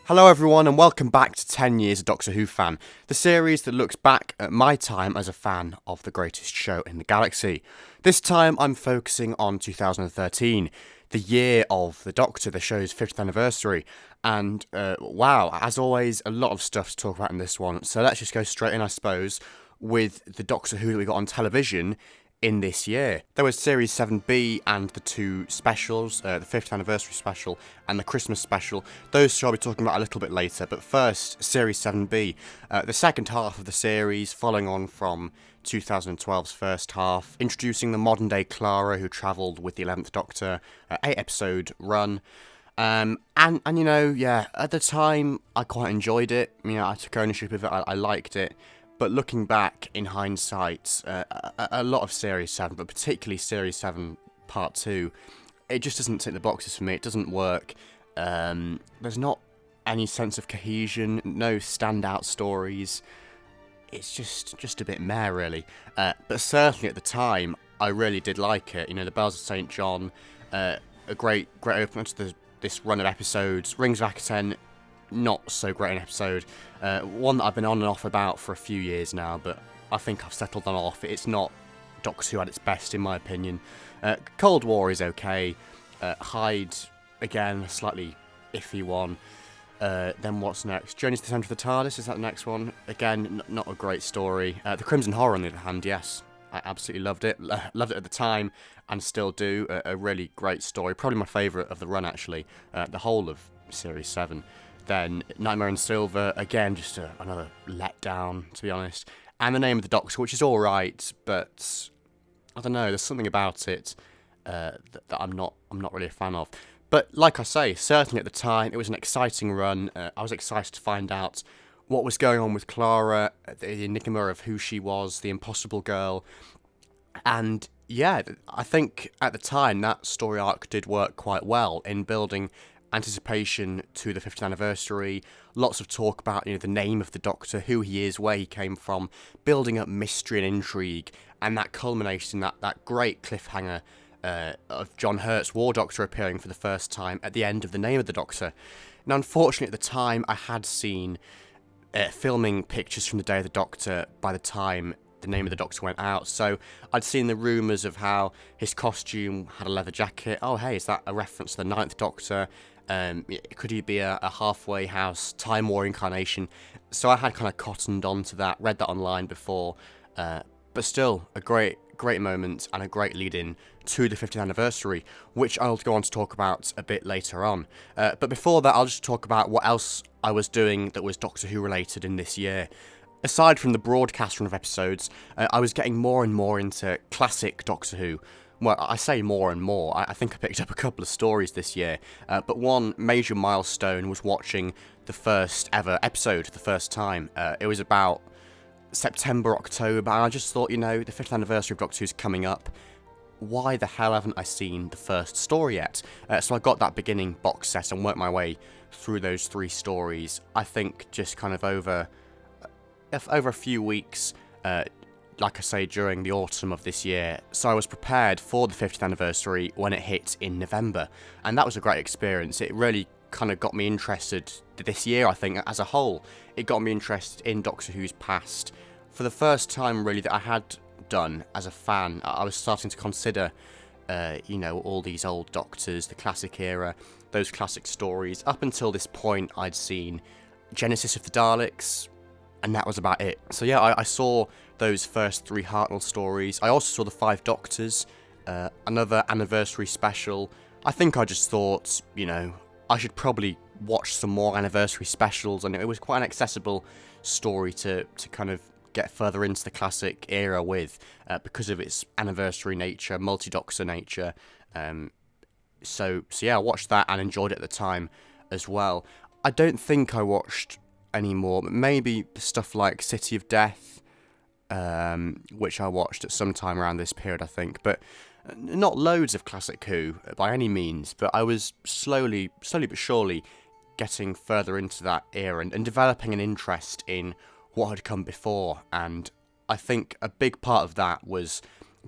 Hello everyone and welcome back to 10 Years of Doctor Who Fan, the series that looks back at my time as a fan of the greatest show in the galaxy. This time I'm focusing on 2013, the year of the Doctor, the show's 50th anniversary, and wow, as always, a lot of stuff to talk about in this one, so let's just go straight in, I suppose, with the Doctor Who that we got on television in this year. There was Series 7B and the two specials, the 50th anniversary special and the Christmas special. Those two I'll be talking about a little bit later, but first, Series 7B, the second half of the series, following on from 2012's first half, introducing the modern day Clara who travelled with the 11th Doctor, 8-episode run. And you know, yeah, at the time I quite enjoyed it. You know, I took ownership of it, I liked it. But looking back in hindsight, a lot of Series 7, but particularly Series 7 Part 2, it just doesn't tick the boxes for me. It doesn't work. There's not any sense of cohesion, no standout stories. It's just a bit meh, really. But certainly at the time, I really did like it. You know, the Bells of St. John, a great opener to this run of episodes. Rings of Akaten, not so great an episode. One that I've been on and off about for a few years now, but I think I've settled on off. It's not Doctor Who at its best, in my opinion. Cold War is okay. Hyde, again, a slightly iffy one. Then what's next? Journey to the Centre of the TARDIS, is that the next one? Again, not a great story. The Crimson Horror, on the other hand, yes. I absolutely loved it. Loved it at the time, and still do. A really great story. Probably my favourite of the run, actually. The whole of Series 7. Then Nightmare in Silver, again, just another letdown, to be honest. And The Name of the Doctor, which is alright, but I don't know, there's something about it that I'm not really a fan of. But like I say, certainly at the time, it was an exciting run. I was excited to find out what was going on with Clara, the enigma of who she was, the impossible girl. And yeah, I think at the time that story arc did work quite well in building anticipation to the 50th anniversary, lots of talk about, you know, the name of the Doctor, who he is, where he came from, building up mystery and intrigue, and that culminated in that great cliffhanger of John Hurt's War Doctor appearing for the first time at the end of The Name of the Doctor. Now, unfortunately, at the time, I had seen filming pictures from the Day of the Doctor by the time The Name of the Doctor went out, so I'd seen the rumours of how his costume had a leather jacket. Oh, hey, is that a reference to the Ninth Doctor? Could he be a halfway house Time War incarnation? So I had kind of cottoned onto that, read that online before, but still a great moment and a great lead-in to the 50th anniversary, which I'll go on to talk about a bit later on. But before that, I'll just talk about what else I was doing that was Doctor Who related in this year. Aside from the broadcast run of episodes, I was getting more and more into classic Doctor Who. Well, I say more and more. I think I picked up a couple of stories this year, but one major milestone was watching the first ever episode the first time. It was about September, October, and I just thought, you know, the 5th anniversary of Doctor Who's coming up. Why the hell haven't I seen the first story yet? So I got that beginning box set and worked my way through those 3 stories. I think just kind of over a few weeks, like I say, during the autumn of this year. So I was prepared for the 50th anniversary when it hit in November. And that was a great experience. It really kind of got me interested this year, I think, as a whole. It got me interested in Doctor Who's past. For the first time, really, that I had done as a fan, I was starting to consider, you know, all these old Doctors, the classic era, those classic stories. Up until this point, I'd seen Genesis of the Daleks, and that was about it. So yeah, I saw those first 3 Hartnell stories. I also saw the 5 Doctors, another anniversary special. I think I just thought, you know, I should probably watch some more anniversary specials, and it was quite an accessible story to kind of get further into the classic era with, because of its anniversary nature, multi-Doctor nature. So yeah, I watched that and enjoyed it at the time as well. I don't think I watched anymore, but maybe stuff like City of Death, which I watched at some time around this period, I think, but not loads of classic Who by any means, but I was slowly but surely getting further into that era and developing an interest in what had come before, and I think a big part of that was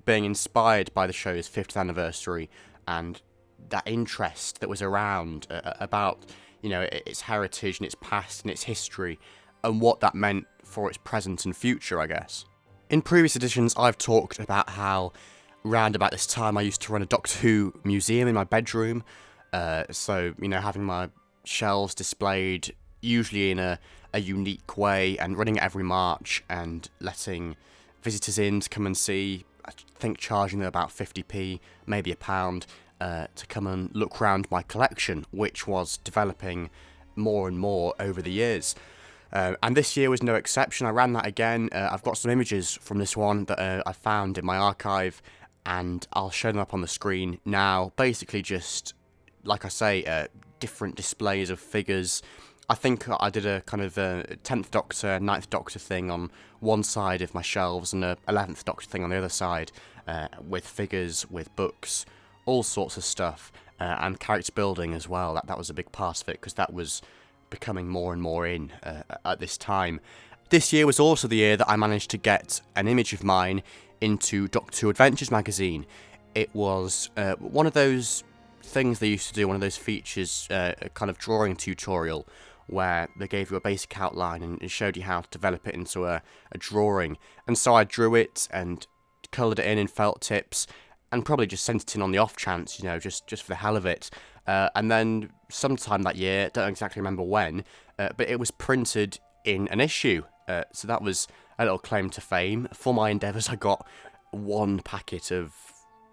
being inspired by the show's 5th anniversary and that interest that was around about, its heritage and its past and its history, and what that meant for its present and future, I guess. In previous editions, I've talked about how round about this time I used to run a Doctor Who museum in my bedroom. So, having my shelves displayed, usually in a unique way, and running it every March and letting visitors in to come and see. I think charging them about 50p, maybe £1, to come and look round my collection, which was developing more and more over the years. And this year was no exception. I ran that again. I've got some images from this one that I found in my archive, and I'll show them up on the screen now. Basically just, like I say, different displays of figures. I think I did a kind of 10th Doctor, 9th Doctor thing on one side of my shelves and a 11th Doctor thing on the other side, with figures, with books, all sorts of stuff, and character building as well. That was a big part of it, because that was becoming more and more in at this time. This year was also the year that I managed to get an image of mine into Doctor Who Adventures magazine. It was one of those things they used to do, one of those features, a kind of drawing tutorial, where they gave you a basic outline and showed you how to develop it into a drawing. And so I drew it and coloured it in felt tips, and probably just sent it in on the off chance, just for the hell of it. And then sometime that year, don't exactly remember when, but it was printed in an issue. So that was a little claim to fame. For my endeavours, I got one packet of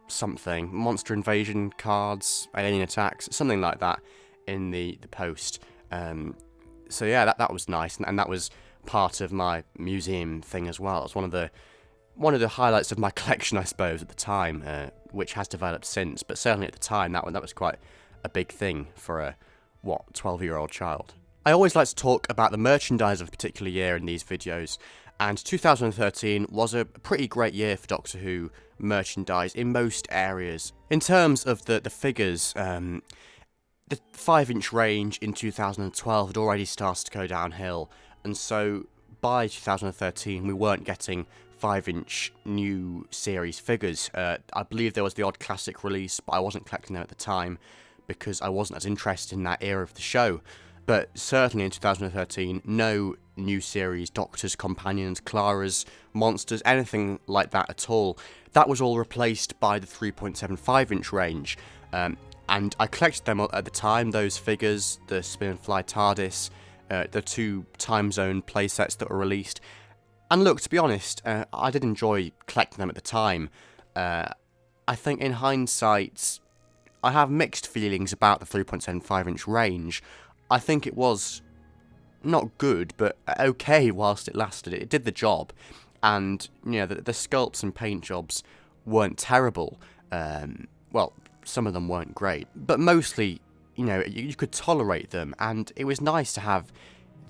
something, Monster Invasion cards, Alien Attacks, something like that, in the post. So yeah, that was nice, and that was part of my museum thing as well. It was one of the highlights of my collection, I suppose, at the time, which has developed since, but certainly at the time that was quite a big thing for a 12-year-old child. I always like to talk about the merchandise of a particular year in these videos, and 2013 was a pretty great year for Doctor Who merchandise in most areas. In terms of the figures, the 5-inch range in 2012 had already started to go downhill, and so by 2013 we weren't getting 5-inch new series figures. I believe there was the odd classic release, but I wasn't collecting them at the time because I wasn't as interested in that era of the show. But certainly in 2013, no new series, Doctors, Companions, Claras, Monsters, anything like that at all. That was all replaced by the 3.75-inch range. And I collected them at the time, those figures, the Spin and Fly TARDIS, the 2 time zone playsets that were released. And look, to be honest, I did enjoy collecting them at the time. I think in hindsight, I have mixed feelings about the 3.75-inch range. I think it was not good, but okay whilst it lasted. It did the job. And, the sculpts and paint jobs weren't terrible. Well, some of them weren't great. But mostly, you could tolerate them. And it was nice to have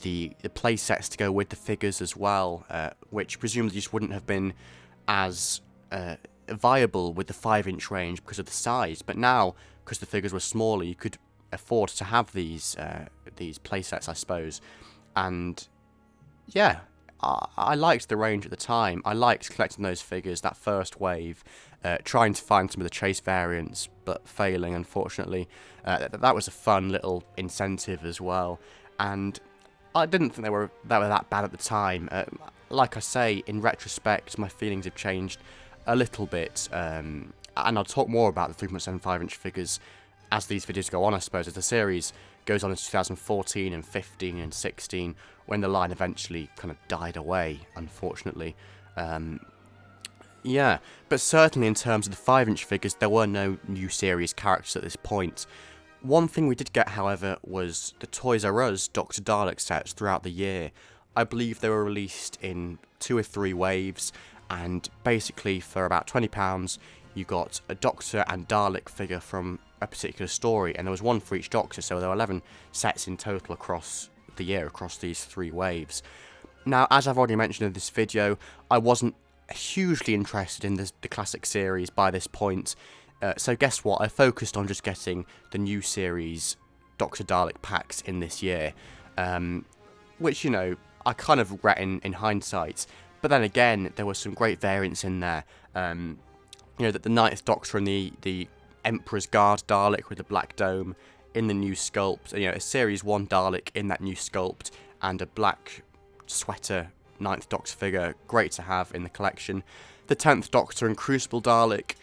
the play sets to go with the figures as well, which presumably just wouldn't have been as viable with the 5-inch range because of the size. But now, because the figures were smaller, you could afford to have these play sets, I suppose. And yeah, I liked the range at the time. I liked collecting those figures, that first wave, trying to find some of the chase variants, but failing, unfortunately. That was a fun little incentive as well. And I didn't think they were that bad at the time. Like I say, in retrospect, my feelings have changed a little bit. And I'll talk more about the 3.75-inch figures as these videos go on, I suppose, as the series goes on into 2014 and 15 and 16, when the line eventually kind of died away, unfortunately. Yeah, but certainly in terms of the 5-inch figures, there were no new series characters at this point. One thing we did get, however, was the Toys R Us Dr. Dalek sets throughout the year. I believe they were released in 2 or 3 waves, and basically for about £20, you got a Doctor and Dalek figure from a particular story, and there was one for each Doctor, so there were 11 sets in total across the year, across these 3 waves. Now, as I've already mentioned in this video, I wasn't hugely interested in the classic series by this point, so guess what, I focused on just getting the new series Dr. Dalek packs in this year, which, I kind of regret in hindsight, but then again, there were some great variants in there. That the 9th Doctor and the Emperor's Guard Dalek with the black dome in the new sculpt, a Series 1 Dalek in that new sculpt, and a black sweater Ninth Doctor figure, great to have in the collection. The 10th Doctor and Crucible Dalek,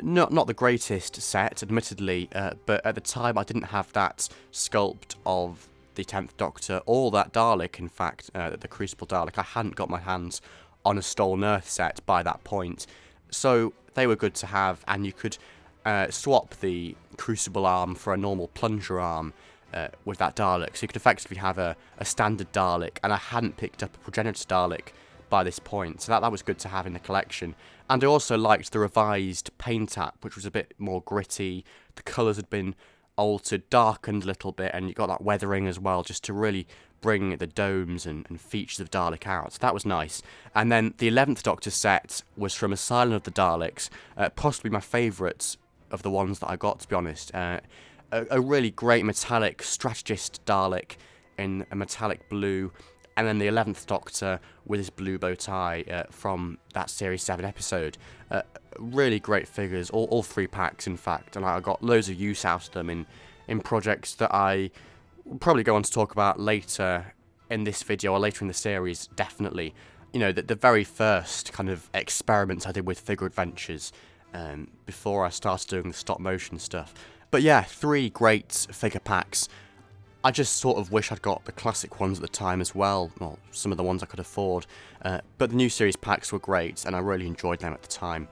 not the greatest set, admittedly, but at the time I didn't have that sculpt of the 10th Doctor, or that Dalek, in fact, the Crucible Dalek. I hadn't got my hands on a Stolen Earth set by that point, so they were good to have, and you could swap the Crucible arm for a normal plunger arm with that Dalek, so you could effectively have a standard Dalek, and I hadn't picked up a Progenitor Dalek by this point, so that was good to have in the collection. And I also liked the revised paint app, which was a bit more gritty. The colours had been altered, darkened a little bit, and you got that weathering as well, just to really bring the domes and features of Dalek out. So that was nice. And then the 11th Doctor set was from Asylum of the Daleks, possibly my favourite of the ones that I got, to be honest. A really great metallic strategist Dalek in a metallic blue, and then the 11th Doctor with his blue bow tie from that Series 7 episode. Really great figures, all 3 packs in fact, and I got loads of use out of them in projects that I will probably go on to talk about later in this video, or later in the series, definitely. The very first kind of experiments I did with figure adventures before I started doing the stop motion stuff. But yeah, 3 great figure packs. I just sort of wish I'd got the classic ones at the time as well, some of the ones I could afford, but the new series packs were great, and I really enjoyed them at the time.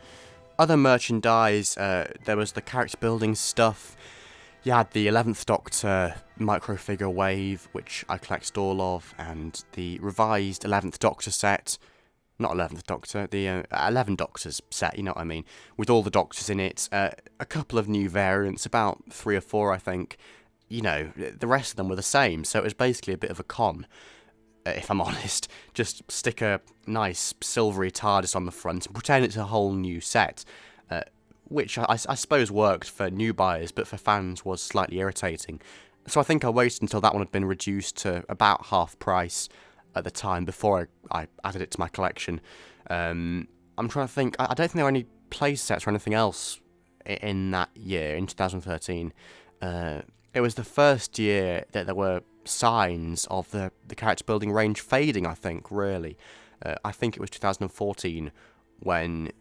Other merchandise, there was the character building stuff. You had the 11th Doctor microfigure wave, which I collected all of, and the revised 11th Doctor set, not 11th Doctor, the 11 Doctors set, you know what I mean, with all the Doctors in it, a couple of new variants, about 3 or 4 I think. The rest of them were the same, so it was basically a bit of a con, if I'm honest. Just stick a nice silvery TARDIS on the front and pretend it's a whole new set, which I suppose worked for new buyers, but for fans was slightly irritating. So I think I waited until that one had been reduced to about half price at the time before I added it to my collection. I'm trying to think, I don't think there were any play sets or anything else in that year, in 2013. It was the first year that there were signs of the character building range fading, I think, really. I think it was 2014 when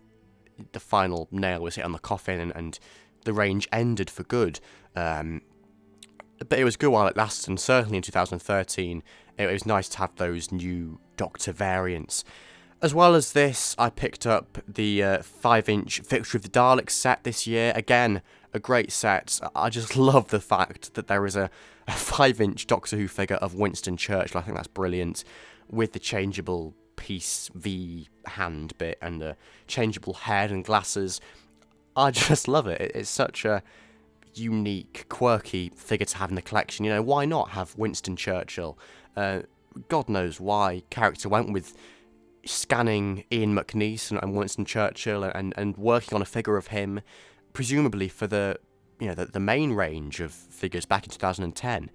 the final nail was hit on the coffin and the range ended for good. But it was good while it lasted, and certainly in 2013 it was nice to have those new Doctor variants. As well as this, I picked up the 5-inch Victory of the Daleks set this year. Again, a great set. I just love the fact that there is a 5-inch Doctor Who figure of Winston Churchill. I think that's brilliant, with the changeable piece V hand bit and the changeable head and glasses. I just love it. It's such a unique, quirky figure to have in the collection. Why not have Winston Churchill? God knows why character went with scanning Ian McNeice and Winston Churchill and working on a figure of him, presumably for the main range of figures back in 2010.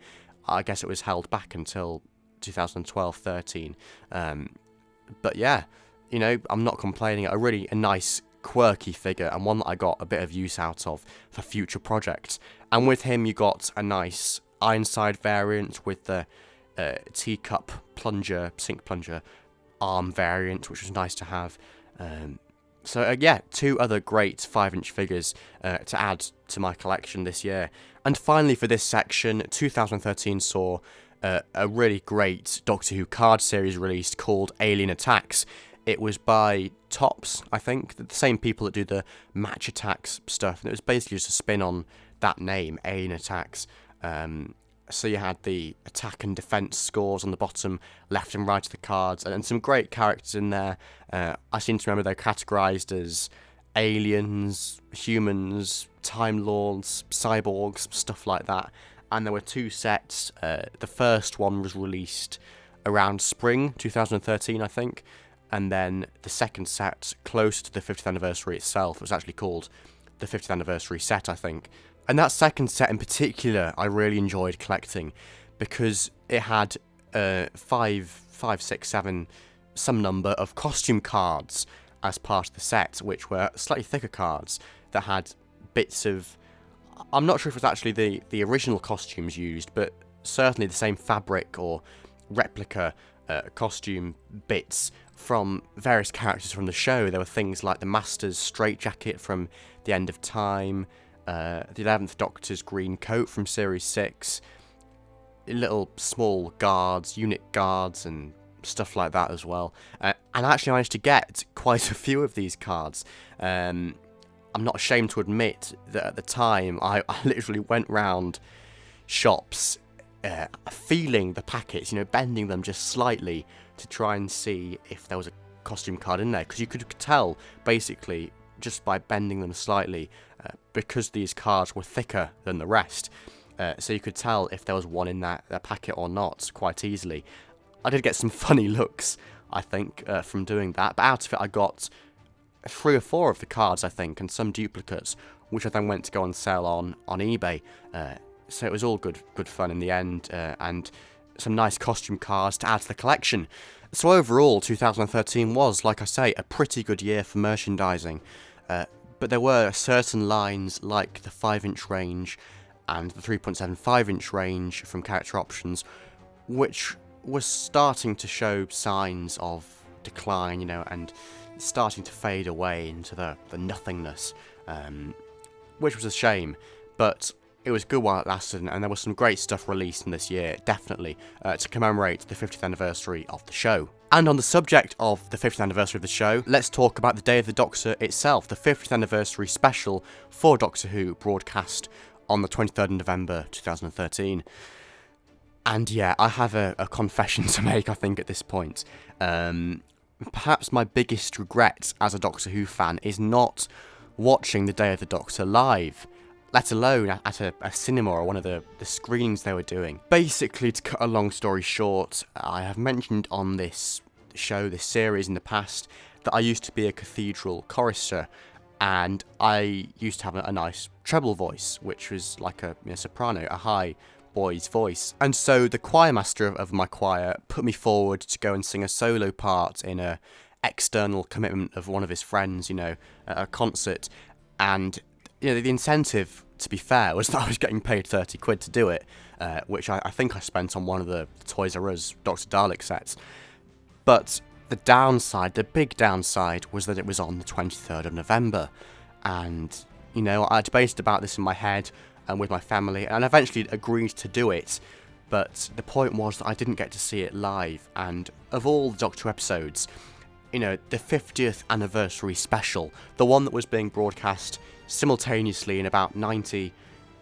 I guess it was held back until 2012-13. But yeah, I'm not complaining. A nice quirky figure, and one that I got a bit of use out of for future projects. And with him you got a nice Ironside variant with the teacup sink plunger arm variant, which was nice to have. So yeah, 2 other great 5-inch figures to add to my collection this year. And finally for this section, 2013 saw a really great Doctor Who card series released called Alien Attacks. It was by Topps, I think, the same people that do the Match Attacks stuff, and it was basically just a spin on that name, Alien Attacks. So you had the attack and defense scores on the bottom left and right of the cards, and some great characters in there. I seem to remember they're categorized as aliens, humans, Time Lords, cyborgs, stuff like that. And there were 2 sets. The first one was released around spring 2013, I think, and then the second set, close to the 50th anniversary itself, was actually called the 50th anniversary set, I think. And that second set in particular, I really enjoyed collecting, because it had 5, 6, 7, some number of costume cards as part of the set, which were slightly thicker cards that had bits of... I'm not sure if it's actually the original costumes used, but certainly the same fabric or replica costume bits from various characters from the show. There were things like the Master's straitjacket from The End of Time, the 11th Doctor's green coat from Series 6, little small guards, unit guards, and stuff like that as well. And I actually managed to get quite a few of these cards. I'm not ashamed to admit that at the time I literally went round shops feeling the packets, bending them just slightly to try and see if there was a costume card in there, because you could tell basically just by bending them slightly, because these cards were thicker than the rest, so you could tell if there was one in that packet or not quite easily. I did get some funny looks, I think, from doing that, but out of it I got 3 or 4 of the cards, I think, and some duplicates, which I then went to go on sale on eBay. So it was all good fun in the end, and some nice costume cards to add to the collection. So overall, 2013 was, like I say, a pretty good year for merchandising. But there were certain lines like the 5-inch range and the 3.75-inch range from Character Options, which was starting to show signs of decline, and starting to fade away into the nothingness, which was a shame, but it was good while it lasted, and there was some great stuff released in this year, definitely, to commemorate the 50th anniversary of the show. And on the subject of the 50th anniversary of the show, let's talk about the Day of the Doctor itself, the 50th anniversary special for Doctor Who, broadcast on the 23rd of November 2013. And yeah, I have a confession to make, I think, at this point. Perhaps my biggest regret as a Doctor Who fan is not watching the Day of the Doctor live, let alone at a cinema or one of the screenings they were doing. Basically, to cut a long story short, I have mentioned on this show, this series in the past, that I used to be a cathedral chorister, and I used to have a nice treble voice, which was like a soprano, a high boy's voice. And so the choir master of my choir put me forward to go and sing a solo part in a external commitment of one of his friends, at a concert. And the incentive, to be fair, was that I was getting paid 30 quid to do it, which I think I spent on one of the Toys R Us Dr. Dalek sets. But the downside, the big downside, was that it was on the 23rd of November. And, I debated about this in my head and with my family, and eventually agreed to do it. But the point was that I didn't get to see it live, and of all the Doctor Who episodes, the 50th anniversary special, the one that was being broadcast simultaneously in about 90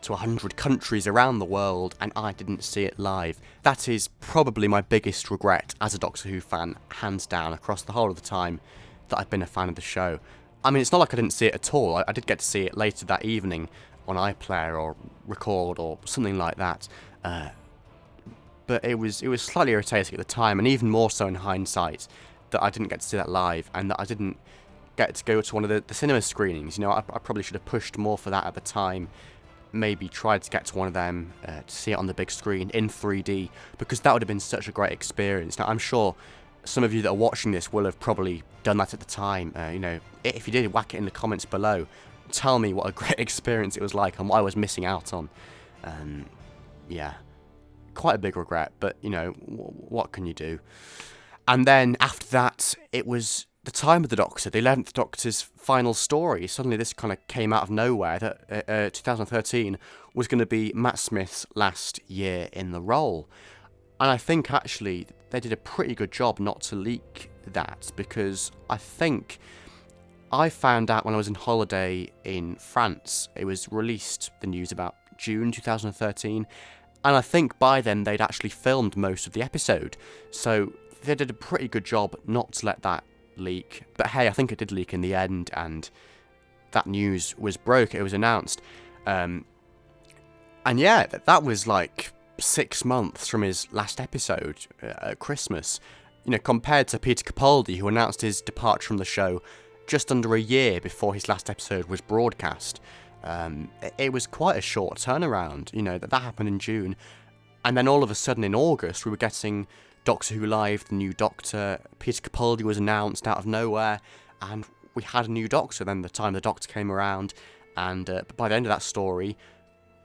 to 100 countries around the world, and I didn't see it live. That is probably my biggest regret as a Doctor Who fan, hands down, across the whole of the time that I've been a fan of the show. I mean, it's not like I didn't see it at all. I did get to see it later that evening on iPlayer or Record or something like that. But it was slightly irritating at the time, and even more so in hindsight, that I didn't get to see that live, and that I didn't get to go to one of the cinema screenings. I probably should have pushed more for that at the time. Maybe tried to get to one of them to see it on the big screen in 3D, because that would have been such a great experience. Now, I'm sure some of you that are watching this will have probably done that at the time. If you did, whack it in the comments below. Tell me what a great experience it was like and what I was missing out on. Yeah, quite a big regret, but what can you do? And then after that, it was the time of the Doctor, the 11th Doctor's final story. Suddenly this kind of came out of nowhere, that 2013 was going to be Matt Smith's last year in the role. And I think actually they did a pretty good job not to leak that, because I think I found out when I was on holiday in France. It was released, the news, about June 2013, and I think by then they'd actually filmed most of the episode, so they did a pretty good job not to let that leak. But hey, I think it did leak in the end, and that news was broke, it was announced. And yeah, that was like 6 months from his last episode at Christmas. Compared to Peter Capaldi, who announced his departure from the show just under a year before his last episode was broadcast. It was quite a short turnaround, that happened in June. And then all of a sudden in August, we were getting Doctor Who Live, the new Doctor. Peter Capaldi was announced out of nowhere, and we had a new Doctor. Then the time the Doctor came around, And by the end of that story,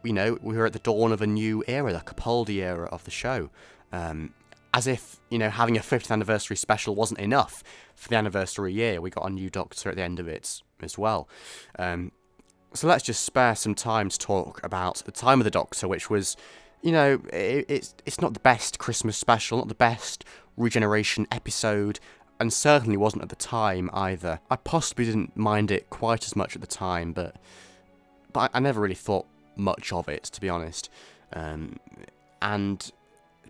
we were at the dawn of a new era, the Capaldi era of the show. As if, having a 50th anniversary special wasn't enough for the anniversary year, we got a new Doctor at the end of it as well. So let's just spare some time to talk about the time of the Doctor, which was, it's not the best Christmas special, not the best regeneration episode, and certainly wasn't at the time either. I possibly didn't mind it quite as much at the time, but I never really thought much of it, to be honest. And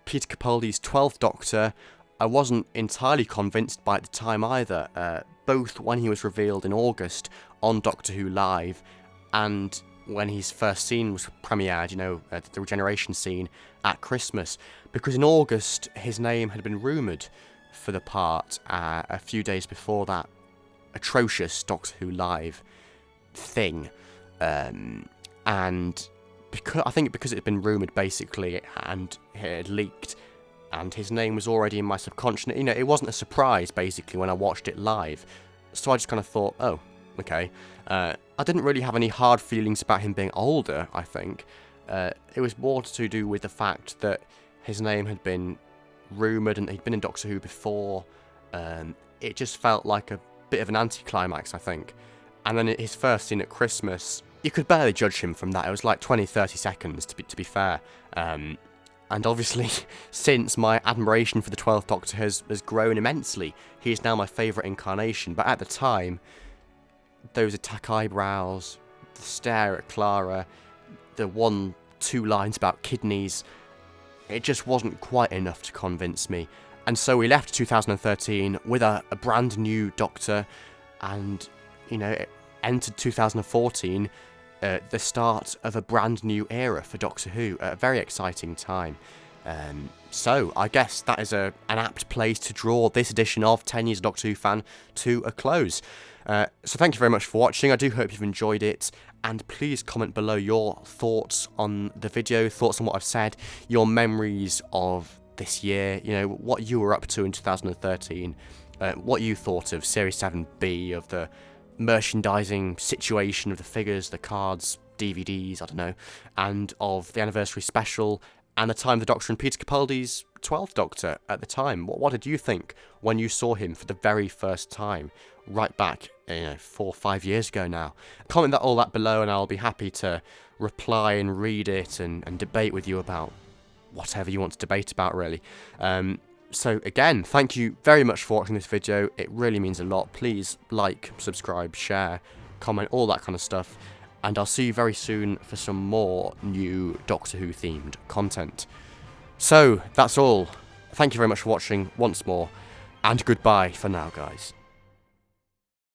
Peter Capaldi's 12th Doctor, I wasn't entirely convinced by at the time either, both when he was revealed in August on Doctor Who Live, and when his first scene was premiered, the regeneration scene at Christmas, because in August his name had been rumoured for the part a few days before that atrocious Doctor Who Live thing, and I think because it had been rumoured basically and it had leaked and his name was already in my subconscious, it wasn't a surprise basically when I watched it live, so I just kind of thought, oh, okay. I didn't really have any hard feelings about him being older, I think. It was more to do with the fact that his name had been rumoured and he'd been in Doctor Who before. It just felt like a bit of an anticlimax, I think. And then his first scene at Christmas, you could barely judge him from that. It was like 20-30 seconds, to be fair. And obviously, since, my admiration for the 12th Doctor has grown immensely. He is now my favourite incarnation. But at the time, those attack eyebrows, the stare at Clara, the 1-2 lines about kidneys, it just wasn't quite enough to convince me. And so we left 2013 with a brand new Doctor, and, it entered 2014, the start of a brand new era for Doctor Who, a very exciting time. So I guess that is an apt place to draw this edition of 10 Years of Doctor Who Fan to a close. So thank you very much for watching. I do hope you've enjoyed it, and please comment below your thoughts on the video, thoughts on what I've said, your memories of this year, what you were up to in 2013, what you thought of Series 7B, of the merchandising situation of the figures, the cards, DVDs, I don't know, and of the anniversary special, and the time of the Doctor and Peter Capaldi's 12th Doctor at the time. What did you think when you saw him for the very first time, right back, 4 or 5 years ago now? Comment all that below, and I'll be happy to reply and read it and debate with you about whatever you want to debate about, really. So again, thank you very much for watching this video. It really means a lot. Please like, subscribe, share, comment, all that kind of stuff. And I'll see you very soon for some more new Doctor Who themed content. So that's all. Thank you very much for watching once more, and goodbye for now, guys.